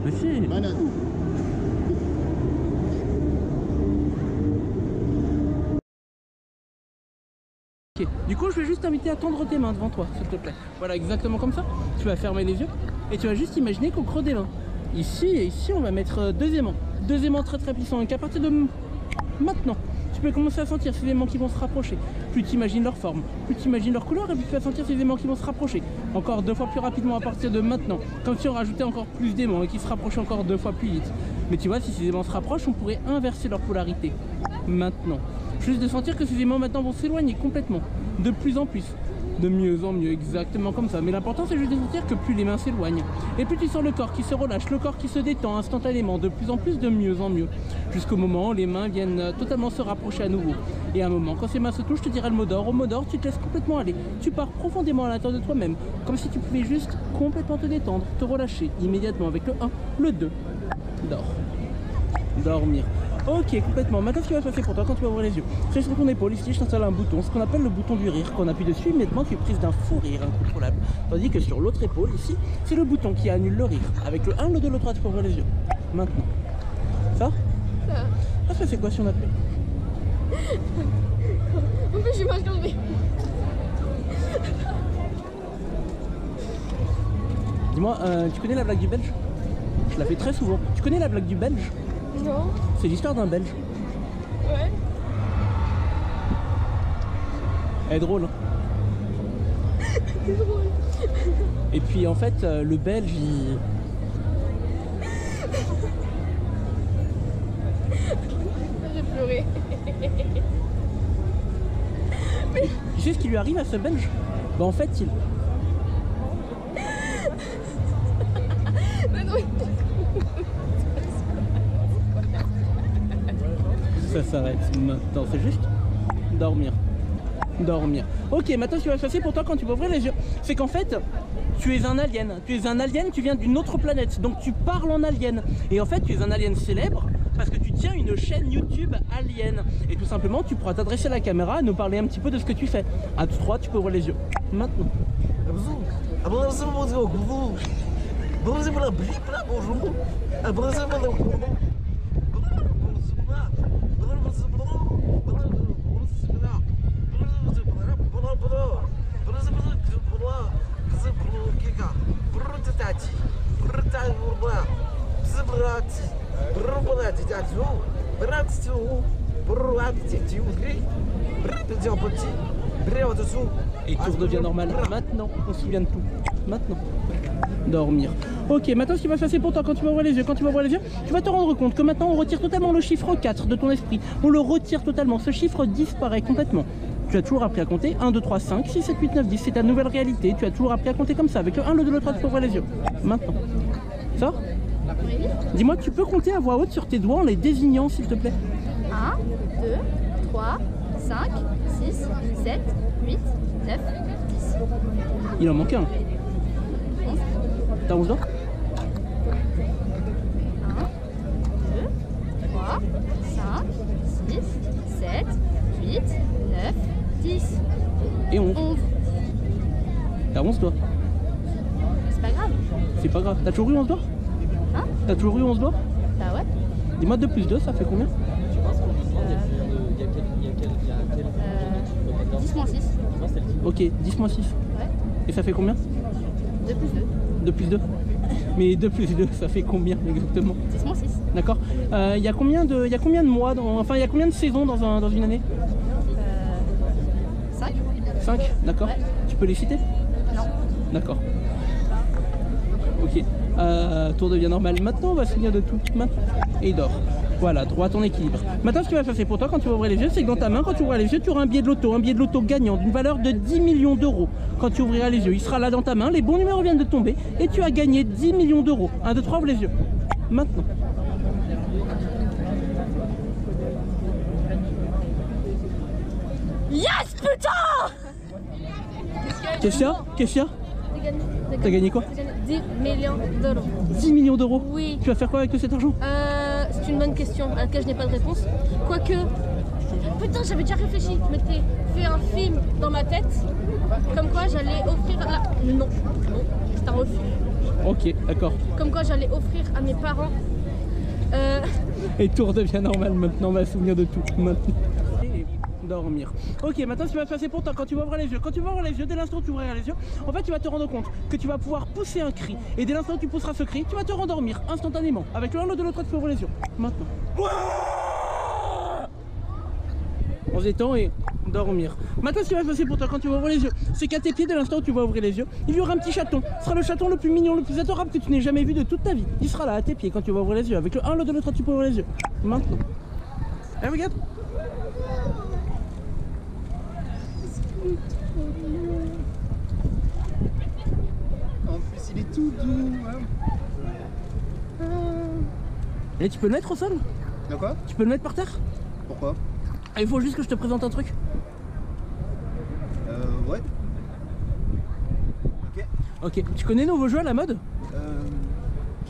Mais si. Malade. Ok. Du coup, je vais juste t'inviter à tendre tes mains devant toi, s'il te plaît. Voilà, exactement comme ça. Tu vas fermer les yeux et tu vas juste imaginer qu'au creux des mains. Ici et ici, on va mettre deux aimants. Deux aimants très très puissants. Et qu'à partir de maintenant, tu peux commencer à sentir ces aimants qui vont se rapprocher. Plus tu imagines leur forme, plus tu imagines leur couleur, et plus tu vas sentir ces aimants qui vont se rapprocher. Encore deux fois plus rapidement à partir de maintenant. Comme si on rajoutait encore plus d'aimants et qui se rapprochaient encore deux fois plus vite. Mais tu vois, si ces aimants se rapprochent, on pourrait inverser leur polarité. Maintenant. Juste de sentir que ces aimants maintenant vont s'éloigner complètement. De plus en plus. De mieux en mieux, exactement comme ça. Mais l'important c'est juste de sentir que plus les mains s'éloignent. Et plus tu sens le corps qui se relâche, le corps qui se détend instantanément, de plus en plus, de mieux en mieux. Jusqu'au moment où les mains viennent totalement se rapprocher à nouveau. Et à un moment, quand ces mains se touchent, je te dirai le mot d'or. Au mot d'or, tu te laisses complètement aller. Tu pars profondément à l'intérieur de toi-même. Comme si tu pouvais juste complètement te détendre, te relâcher immédiatement avec le 1, le 2. Dors. Dormir. Ok, complètement. Maintenant, ce qui va se passer pour toi quand tu vas ouvrir les yeux, c'est sur ton épaule, ici, je t'installe un bouton, ce qu'on appelle le bouton du rire. Quand on appuie dessus, immédiatement, tu es prise d'un fou rire incontrôlable. Tandis que sur l'autre épaule, ici, c'est le bouton qui annule le rire. Avec le 1, le 2, le 3, tu peux ouvrir les yeux. Maintenant. Ça va. Ça, c'est quoi si on appelle? En plus, j'ai mal tombé. Dis-moi, tu connais la blague du Belge? Je la fais très souvent. Tu connais la blague du Belge? Non. C'est l'histoire d'un Belge. Ouais. Elle est drôle, hein. C'est drôle. Et puis en fait, le Belge, il... J'ai pleuré. Tu sais ce qui lui arrive à ce Belge? Bah en fait, il... Ça s'arrête maintenant, c'est juste dormir. Dormir. Ok, maintenant ce qui va se passer pour toi quand tu vas ouvrir les yeux, c'est qu'en fait, tu es un alien. Tu es un alien, tu viens d'une autre planète, donc tu parles en alien. Et en fait, tu es un alien célèbre parce que tu tiens une chaîne YouTube alien. Et tout simplement, tu pourras t'adresser à la caméra et nous parler un petit peu de ce que tu fais. À tous trois, tu peux ouvrir les yeux. Maintenant. Et tout redevient normal. Maintenant, on se souvient de tout. Maintenant. Dormir. Ok, maintenant ce qui va se passer pour toi quand tu vas ouvrir les yeux, tu vas te rendre compte que maintenant on retire totalement le chiffre 4 de ton esprit. On le retire totalement. Ce chiffre disparaît complètement. Tu as toujours appris à compter 1, 2, 3, 5, 6, 7, 8, 9, 10. C'est ta nouvelle réalité. Tu as toujours appris à compter comme ça. Avec le 1, le 2, le 3, tu peux ouvrir les yeux. Maintenant. Ça? Dis-moi, tu peux compter à voix haute sur tes doigts en les désignant, s'il te plaît. 1, 2, 3, 5, 6, 7, 8, 9, 10. Il en manque un. 11. T'as 11 doigts? 1, 2, 3, 5, 6, 7, 8, 9, 10. Et 11. 11. T'as 11 doigts. C'est pas grave. C'est pas grave. T'as toujours eu 11 doigts? Hein? T'as toujours eu 11 doigts? Bah ouais. Dis-moi 2 plus 2, ça fait combien? 10 moins 6. Ok, 10 moins 6. Ouais. Et ça fait combien? 2 plus 2. 2 plus 2. Mais 2 plus 2, ça fait combien exactement? 10 moins 6. D'accord. Il y a combien de mois, enfin il y a combien de saisons dans une année? 5. 5, d'accord. Ouais. Tu peux les citer? Non. D'accord. Ok. Tour devient normal. Maintenant, on va se souvenir de tout. Maintenant. Et dort. Voilà, droit à ton équilibre. Maintenant, ce qui va se passer pour toi quand tu vas ouvrir les yeux, c'est que dans ta main, quand tu ouvriras les yeux, tu auras un billet de loto gagnant d'une valeur de 10 millions d'euros. Quand tu ouvriras les yeux, il sera là dans ta main, les bons numéros viennent de tomber et tu as gagné 10 millions d'euros. 1, 2, 3, ouvre les yeux. Maintenant. Yes, putain! Qu'est-ce qu'il y a? T'as gagné quoi? 10 millions d'euros. 10 millions d'euros? Oui. Tu vas faire quoi avec tout cet argent? C'est une bonne question à laquelle je n'ai pas de réponse. Quoique, putain, j'avais déjà réfléchi. Je m'étais fait un film dans ma tête, comme quoi j'allais offrir la... Non, c'est un refus. Ok, d'accord. Comme quoi j'allais offrir à mes parents. Et tout redevient normal maintenant, on va se souvenir de tout maintenant. Et dormir. Ok, maintenant ce qui va se passer pour toi, quand tu vas ouvrir les yeux, dès l'instant où tu ouvriras les yeux, en fait tu vas te rendre compte que tu vas pouvoir pousser un cri. Et dès l'instant où tu pousseras ce cri, tu vas te rendormir instantanément. Avec l'un de l'autre, tu peux ouvrir les yeux. Maintenant. On se détend et dormir. Maintenant ce qui va se passer pour toi quand tu vas ouvrir les yeux, c'est qu'à tes pieds, dès l'instant où tu vas ouvrir les yeux, il y aura un petit chaton. Ce sera le chaton le plus mignon, le plus adorable que tu n'aies jamais vu de toute ta vie. Il sera là à tes pieds quand tu vas ouvrir les yeux. Avec l'un de l'autre, tu peux ouvrir les yeux. Maintenant. Eh, regarde. En plus, il est tout doux. Hein. Et tu peux le mettre au sol? De quoi? Tu peux le mettre par terre? Pourquoi? Ah, il faut juste que je te présente un truc. Ouais. Ok. Ok, tu connais nouveau jeu à la mode?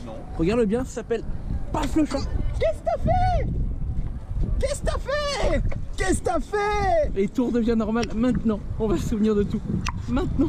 Non. Regarde-le bien, ça s'appelle Paf le chat. Qu'est-ce que t'as fait? Qu'est-ce que t'as fait? Qu'est-ce que t'as fait? Et tout redevient normal maintenant. On va se souvenir de tout. Maintenant.